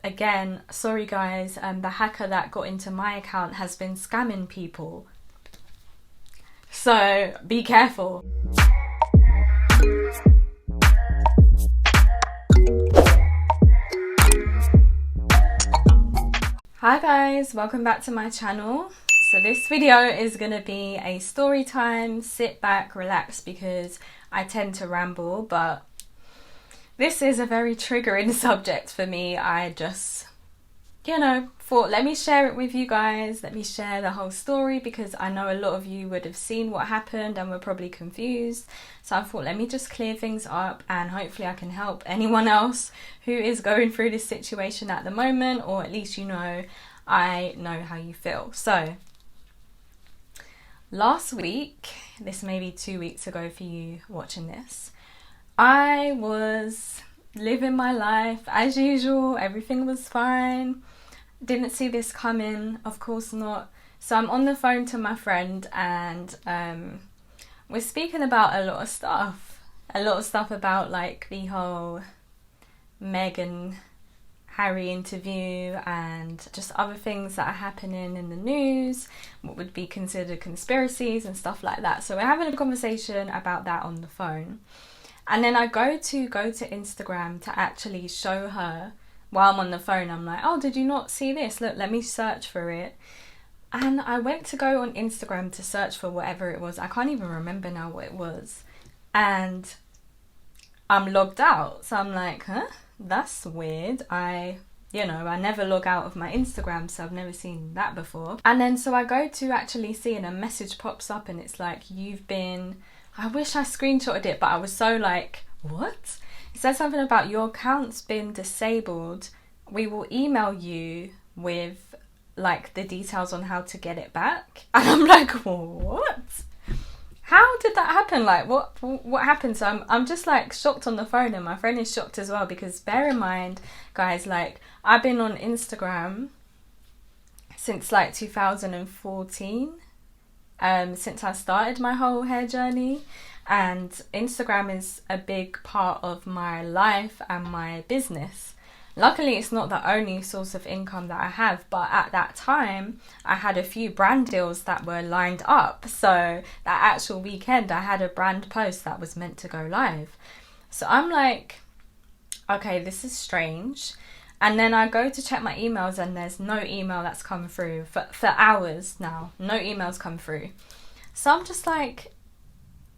Again, sorry guys, the hacker that got into my account has been scamming people. So be careful. Hi guys, welcome back to my channel. So this video is going to be a story time, sit back, relax, because I tend to ramble, but this is a very triggering subject for me. I just, thought let me share it with you guys, let me share the whole story, because I know a lot of you would have seen what happened and were probably confused. So I thought let me just clear things up, and hopefully I can help anyone else who is going through this situation at the moment, or at least I know how you feel. So last week, this may be 2 weeks ago for you watching this, I was living my life as usual. Everything was fine. Didn't see this coming, of course not. So I'm on the phone to my friend, and we're speaking about a lot of stuff about like the whole Meg and Harry interview and just other things that are happening in the news, what would be considered conspiracies and stuff like that. So we're having a conversation about that on the phone. And then I go to Instagram to actually show her while I'm on the phone. I'm like, oh, did you not see this? Look, let me search for it. And I went to go on Instagram to search for whatever it was. I can't even remember now what it was. And I'm logged out. So I'm like, huh? That's weird. I never log out of my Instagram, so I've never seen that before. And then so I go to actually see, and a message pops up, and it's like, I wish I screenshotted it, but I was so like, what? It says something about your account's been disabled. We will email you with like the details on how to get it back. And I'm like, what? How did that happen? Like, what happened? So I'm just like shocked on the phone, and my friend is shocked as well, because bear in mind, guys, like I've been on Instagram since like 2014. Since I started my whole hair journey, and Instagram is a big part of my life and my business. Luckily, it's not the only source of income that I have, but at that time I had a few brand deals that were lined up. So that actual weekend I had a brand post that was meant to go live. So I'm like, okay, this is strange. And then I go to check my emails, and there's no email that's come through for hours now. No emails come through. So I'm just like,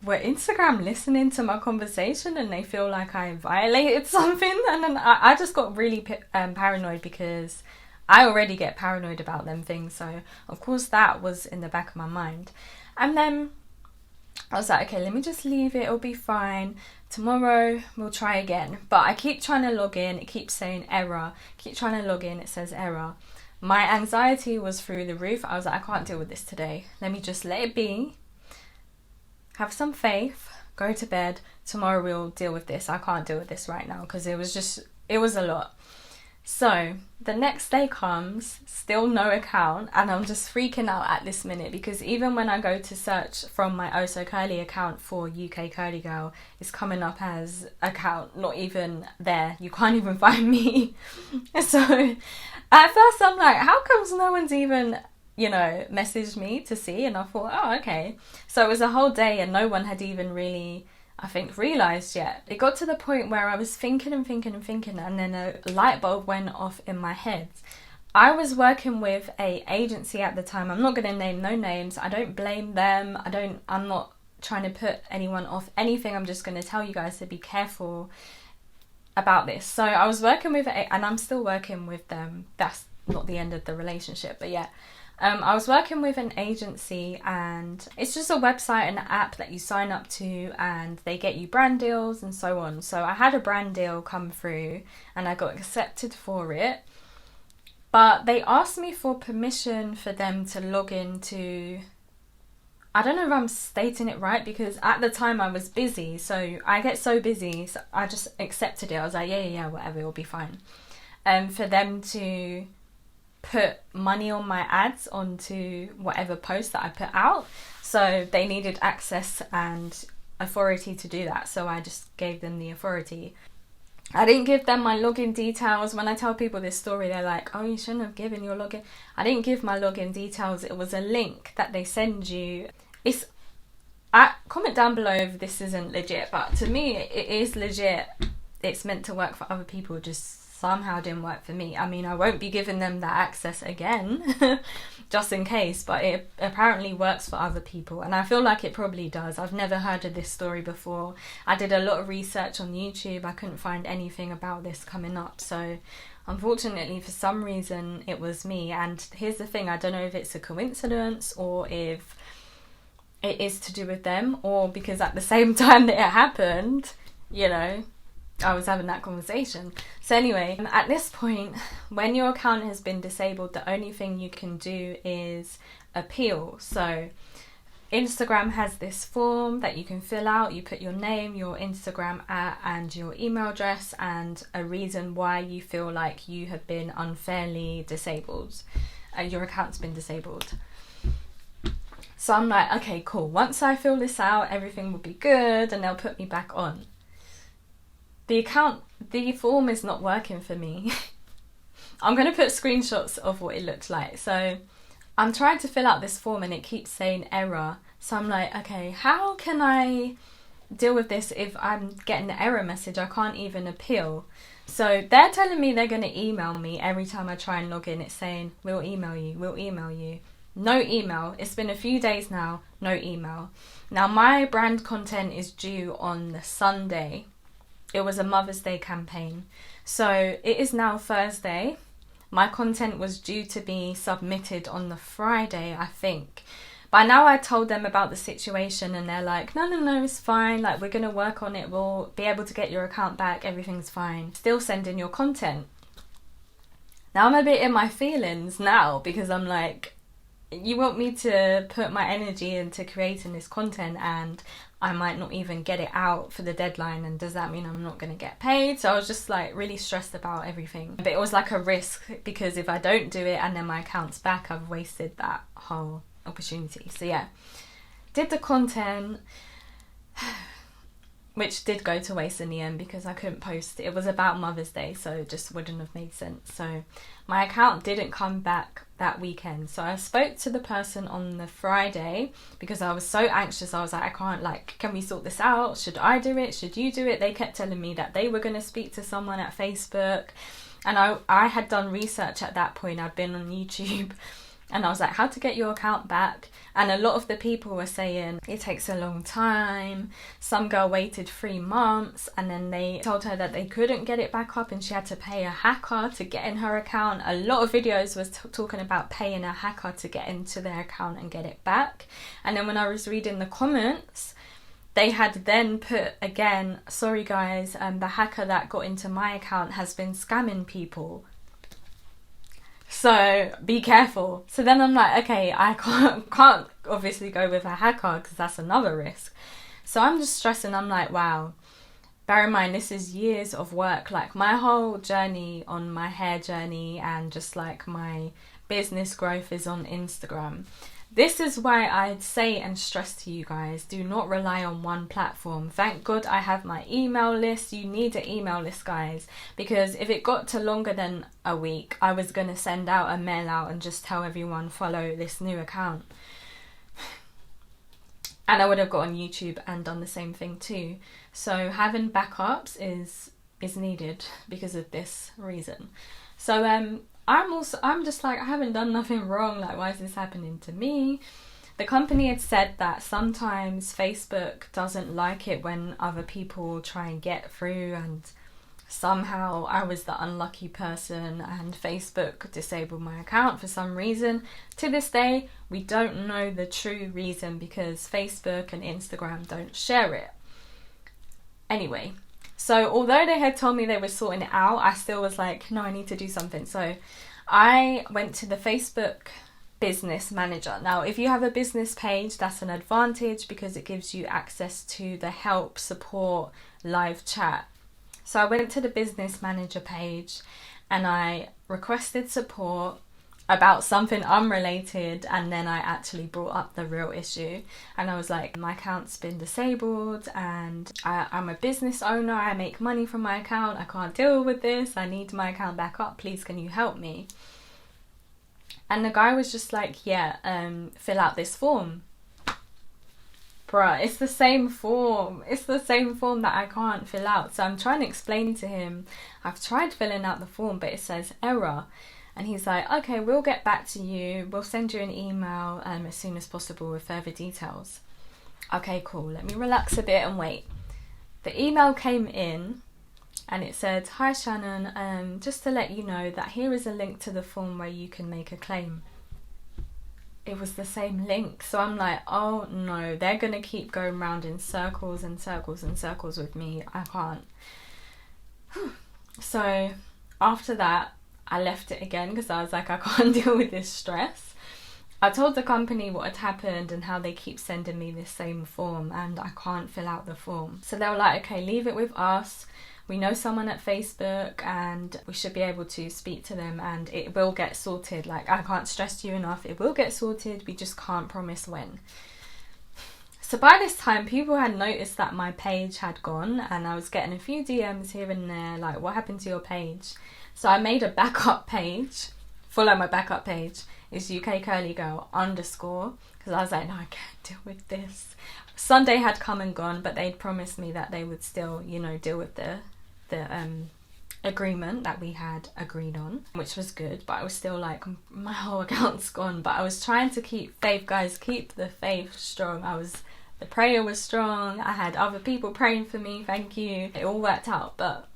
were Instagram listening to my conversation and they feel like I violated something? And then I just got really paranoid, because I already get paranoid about them things. So of course that was in the back of my mind. And then I was like, okay, let me just leave it. It'll be fine. Tomorrow we'll try again. But I keep trying to log in. It keeps saying error. Keep trying to log in. It says error. My anxiety was through the roof. I was like, I can't deal with this today. Let me just let it be. Have some faith. Go to bed. Tomorrow we'll deal with this. I can't deal with this right now, because it was a lot. So the next day comes, still no account, and I'm just freaking out at this minute, because even when I go to search from my oso.curly account for ukcurlygirl, it's coming up as account not even there. You can't even find me. So at first I'm like, how comes no one's even messaged me to see? And I thought, oh, okay. So it was a whole day and no one had even really, I think, realised yet. It got to the point where I was thinking, and then a light bulb went off in my head. I was working with a agency at the time. I'm not going to name no names. I don't blame them. I'm not trying to put anyone off anything. I'm just going to tell you guys to be careful about this. So I was working with and I'm still working with them. That's not the end of the relationship, but yeah. I was working with an agency, and it's just a website and an app that you sign up to, and they get you brand deals and so on. So I had a brand deal come through and I got accepted for it, but they asked me for permission for them to log into, I don't know if I'm stating it right, because at the time I was busy. So I get so busy, so I just accepted it. I was like, yeah, whatever, it'll be fine. For them to put money on my ads onto whatever post that I put out. So they needed access and authority to do that. So I just gave them the authority. I didn't give them my login details. When I tell people this story, they're like, oh, you shouldn't have given your login. I didn't give my login details. It was a link that they send you. Comment down below if this isn't legit, but to me it is legit. It's meant to work for other people, just somehow didn't work for me. I mean, I won't be giving them that access again just in case, but it apparently works for other people, and I feel like it probably does. I've never heard of this story before. I did a lot of research on YouTube. I couldn't find anything about this coming up, so unfortunately for some reason it was me. And here's the thing, I don't know if it's a coincidence or if it is to do with them, or because at the same time that it happened, you know, I was having that conversation. So anyway, at this point, when your account has been disabled, the only thing you can do is appeal. So Instagram has this form that you can fill out. You put your name, your Instagram and your email address, and a reason why you feel like you have been unfairly disabled. Your account's been disabled. So I'm like, okay, cool. Once I fill this out, everything will be good and they'll put me back on. The form is not working for me. I'm going to put screenshots of what it looks like. So I'm trying to fill out this form and it keeps saying error. So I'm like, okay, how can I deal with this if I'm getting the error message? I can't even appeal. So they're telling me they're going to email me every time I try and log in. It's saying, we'll email you, we'll email you. No email. It's been a few days now, no email. Now my brand content is due on the Sunday. It was a Mother's Day campaign. So it is now Thursday. My content was due to be submitted on the Friday, I think. By now I told them about the situation and they're like, no, it's fine. Like, we're going to work on it. We'll be able to get your account back. Everything's fine. Still sending your content. Now I'm a bit in my feelings now because I'm like, you want me to put my energy into creating this content and I might not even get it out for the deadline, and does that mean I'm not going to get paid? So I was just like really stressed about everything. But it was like a risk because if I don't do it and then my account's back, I've wasted that whole opportunity. So yeah, did the content, which did go to waste in the end because I couldn't post. It was about Mother's Day, so it just wouldn't have made sense. So my account didn't come back that weekend. So I spoke to the person on the Friday because I was so anxious. I was like, I can't, like, can we sort this out? Should I do it? Should you do it? They kept telling me that they were going to speak to someone at Facebook. And I had done research at that point. I'd been on YouTube. And I was like, how to get your account back? And a lot of the people were saying it takes a long time. Some girl waited 3 months and then they told her that they couldn't get it back up and she had to pay a hacker to get in her account. A lot of videos was talking about paying a hacker to get into their account and get it back. And then when I was reading the comments, they had then put again, sorry guys, the hacker that got into my account has been scamming people. So be careful. So then I'm like, okay, I can't obviously go with a hacker because that's another risk. So I'm just stressing. I'm like, wow, bear in mind, this is years of work. Like my whole journey on my hair journey and just like my business growth is on Instagram. This is why I'd say and stress to you guys, do not rely on one platform. Thank God I have my email list. You need an email list, guys, because if it got to longer than a week, I was going to send out a mail out and just tell everyone follow this new account. And I would have got on YouTube and done the same thing too. So having backups is needed because of this reason. So I'm just like, I haven't done nothing wrong. Like, why is this happening to me? The company had said that sometimes Facebook doesn't like it when other people try and get through, and somehow I was the unlucky person and Facebook disabled my account for some reason. To this day, we don't know the true reason because Facebook and Instagram don't share it. Anyway, so although they had told me they were sorting it out, I still was like, no, I need to do something. So I went to the Facebook business manager. Now, if you have a business page, that's an advantage because it gives you access to the help, support, live chat. So I went to the business manager page and I requested support. about something unrelated, and then I actually brought up the real issue, and I was like, my account's been disabled and I'm a business owner, I make money from my account, I can't deal with this, I need my account back up, please can you help me? And the guy was just like, yeah, fill out this form. Bruh, it's the same form. It's the same form that I can't fill out. So I'm trying to explain to him, I've tried filling out the form, but it says error. And he's like, okay, we'll get back to you. We'll send you an email as soon as possible with further details. Okay, cool. Let me relax a bit and wait. The email came in and it said, hi Shannon, just to let you know that here is a link to the form where you can make a claim. It was the same link. So I'm like, oh no, they're going to keep going round in circles and circles and circles with me. I can't. So after that, I left it again because I was like, I can't deal with this stress. I told the company what had happened and how they keep sending me this same form and I can't fill out the form. So they were like, okay, leave it with us. We know someone at Facebook and we should be able to speak to them and it will get sorted. Like, I can't stress you enough, it will get sorted, we just can't promise when. So by this time, people had noticed that my page had gone and I was getting a few DMs here and there, like, what happened to your page? So I made a backup page. Follow my backup page. It's ukcurlygirl _ because I was like, no, I can't deal with this. Sunday had come and gone, but they'd promised me that they would still, you know, deal with the agreement that we had agreed on, which was good. But I was still like, my whole account's gone. But I was trying to keep faith, guys. Keep the faith strong. The prayer was strong. I had other people praying for me. Thank you. It all worked out. But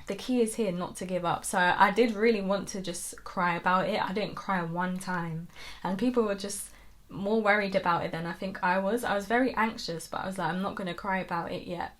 the key is here not to give up. So I did really want to just cry about it. I didn't cry one time, and people were just more worried about it than I think I was. I was very anxious, but I was like, I'm not going to cry about it yet.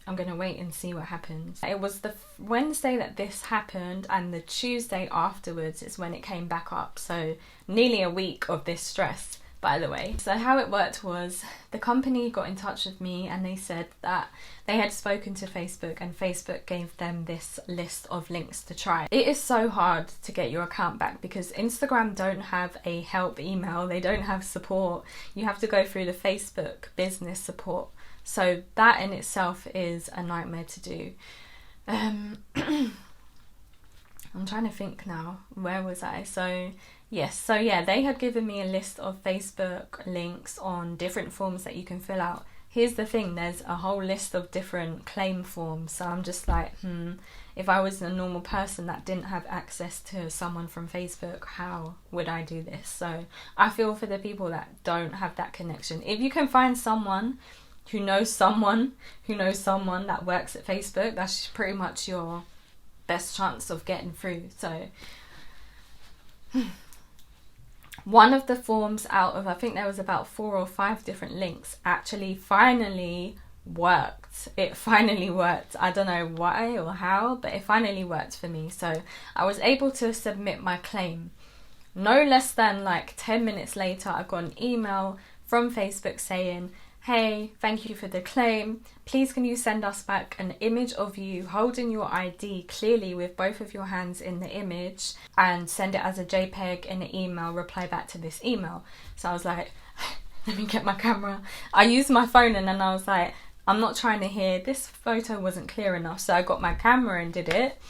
I'm going to wait and see what happens. It was the Wednesday that this happened, and the Tuesday afterwards is when it came back up. So nearly a week of this stress, by the way. So how it worked was the company got in touch with me and they said that they had spoken to Facebook and Facebook gave them this list of links to try. It is so hard to get your account back because Instagram don't have a help email, they don't have support. You have to go through the Facebook business support. So that in itself is a nightmare to do. I'm trying to think now, where was I? Yes, they had given me a list of Facebook links on different forms that you can fill out. Here's the thing, there's a whole list of different claim forms. So I'm just like, if I was a normal person that didn't have access to someone from Facebook, how would I do this? So I feel for the people that don't have that connection. If you can find someone who knows someone that works at Facebook, that's pretty much your best chance of getting through. So one of the forms out of, I think there was about 4 or 5 different links, actually finally worked. It finally worked. I don't know why or how, but it finally worked for me. So I was able to submit my claim. No less than like 10 minutes later, I got an email from Facebook saying, hey, thank you for the claim. Please can you send us back an image of you holding your ID clearly with both of your hands in the image and send it as a JPEG in an email, reply back to this email. So I was like, let me get my camera. I used my phone and then I was like, I'm not trying to hear, this photo wasn't clear enough. So I got my camera and did it.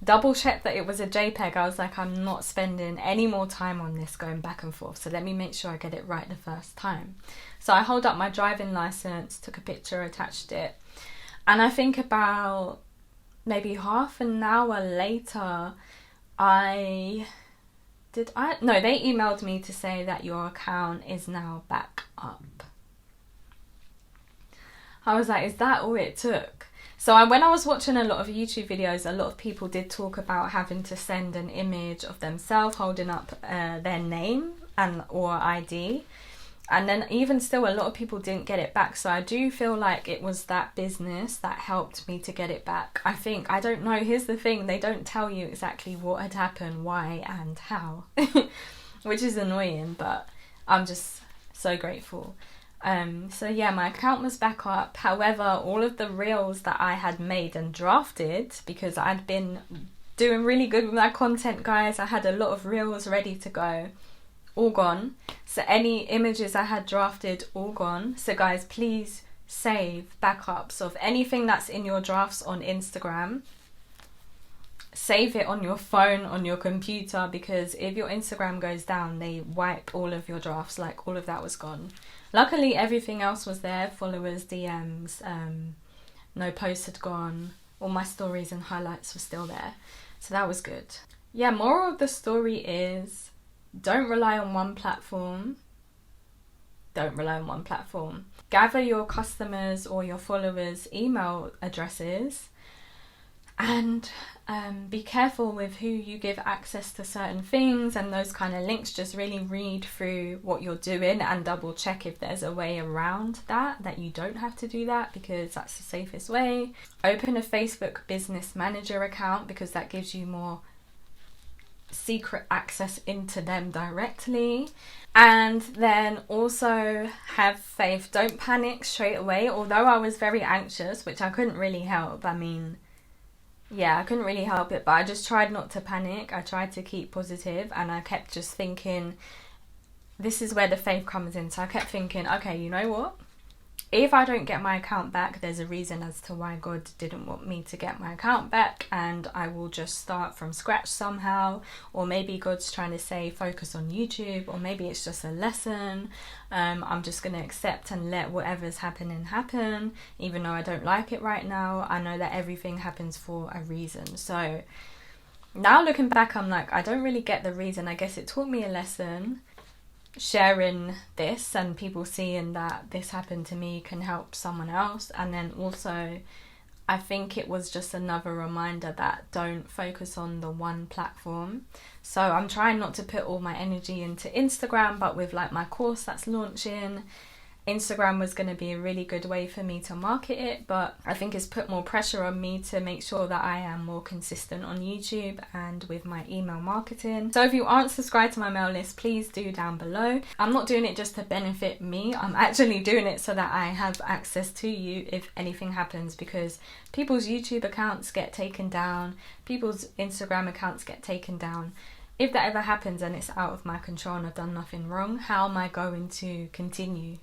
Double checked that it was a JPEG. I was like, I'm not spending any more time on this going back and forth. So let me make sure I get it right the first time. So I hold up my driving license, took a picture, attached it. And I think about maybe half an hour later, they emailed me to say that your account is now back up. I was like, is that all it took? So when I was watching a lot of YouTube videos, a lot of people did talk about having to send an image of themselves holding up their name or ID. And then even still, a lot of people didn't get it back. So I do feel like it was that business that helped me to get it back. I don't know. Here's the thing. They don't tell you exactly what had happened, why and how, which is annoying, but I'm just so grateful. So yeah, my account was back up. However, all of the reels that I had made and drafted, because I'd been doing really good with my content, guys. I had a lot of reels ready to go, all gone. So any images I had drafted, all gone. So guys, please save backups of anything that's in your drafts on Instagram. Save it on your phone, on your computer, because if your Instagram goes down, they wipe all of your drafts. Like, all of that was gone. Luckily everything else was there. Followers, DMs, no posts had gone. All my stories and highlights were still there. So that was good. Yeah, moral of the story is, don't rely on one platform. Don't rely on one platform. Gather your customers or your followers' email addresses, and be careful with who you give access to certain things and those kind of links. Just really read through what you're doing and double check if there's a way around that you don't have to do that, because that's the safest way. Open a Facebook Business Manager account, because that gives you more secret access into them directly. And then also have faith. Don't panic straight away. Although I was very anxious, which I couldn't really help. I mean, yeah, I couldn't really help it, but I just tried not to panic. I tried to keep positive, and I kept just thinking, this is where the faith comes in. So I kept thinking, okay, you know what? If I don't get my account back, there's a reason as to why God didn't want me to get my account back, and I will just start from scratch somehow. Or maybe God's trying to say focus on YouTube, or maybe it's just a lesson. I'm just going to accept and let whatever's happening happen, even though I don't like it right now. I know that everything happens for a reason. So now looking back, I'm like, I don't really get the reason. I guess it taught me a lesson. Sharing this and people seeing that this happened to me can help someone else. And then also, I think it was just another reminder that don't focus on the one platform. So I'm trying not to put all my energy into Instagram, but with like my course that's launching, Instagram was going to be a really good way for me to market it, but I think it's put more pressure on me to make sure that I am more consistent on YouTube and with my email marketing. So if you aren't subscribed to my mail list, please do down below. I'm not doing it just to benefit me. I'm actually doing it so that I have access to you if anything happens, because people's YouTube accounts get taken down, people's Instagram accounts get taken down. If that ever happens and it's out of my control and I've done nothing wrong, how am I going to continue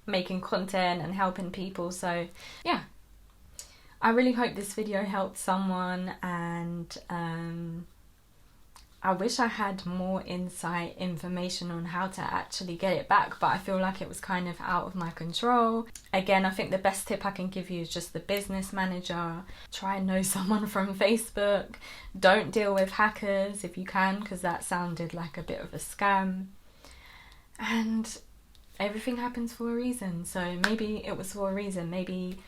making content and helping people? So yeah, I really hope this video helped someone, and I wish I had more insight information on how to actually get it back, but I feel like it was kind of out of my control. Again, I think the best tip I can give you is just the business manager. Try and know someone from Facebook. Don't deal with hackers if you can, because that sounded like a bit of a scam. And everything happens for a reason. So maybe it was for a reason. Maybe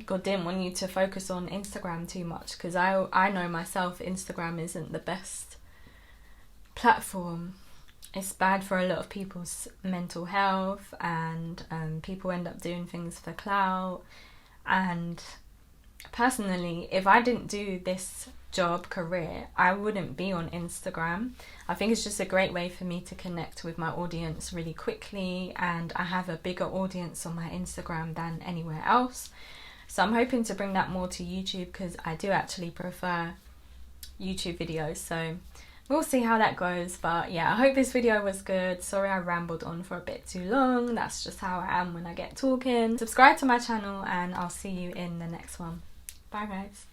God didn't want you to focus on Instagram too much, because I know myself, Instagram isn't the best platform. It's bad for a lot of people's mental health, and people end up doing things for clout. And personally, if I didn't do this career, I wouldn't be on Instagram. I think it's just a great way for me to connect with my audience really quickly, and I have a bigger audience on my Instagram than anywhere else. So I'm hoping to bring that more to YouTube, because I do actually prefer YouTube videos. So we'll see how that goes. But yeah, I hope this video was good. Sorry I rambled on for a bit too long. That's just how I am when I get talking. Subscribe to my channel, and I'll see you in the next one. Bye guys.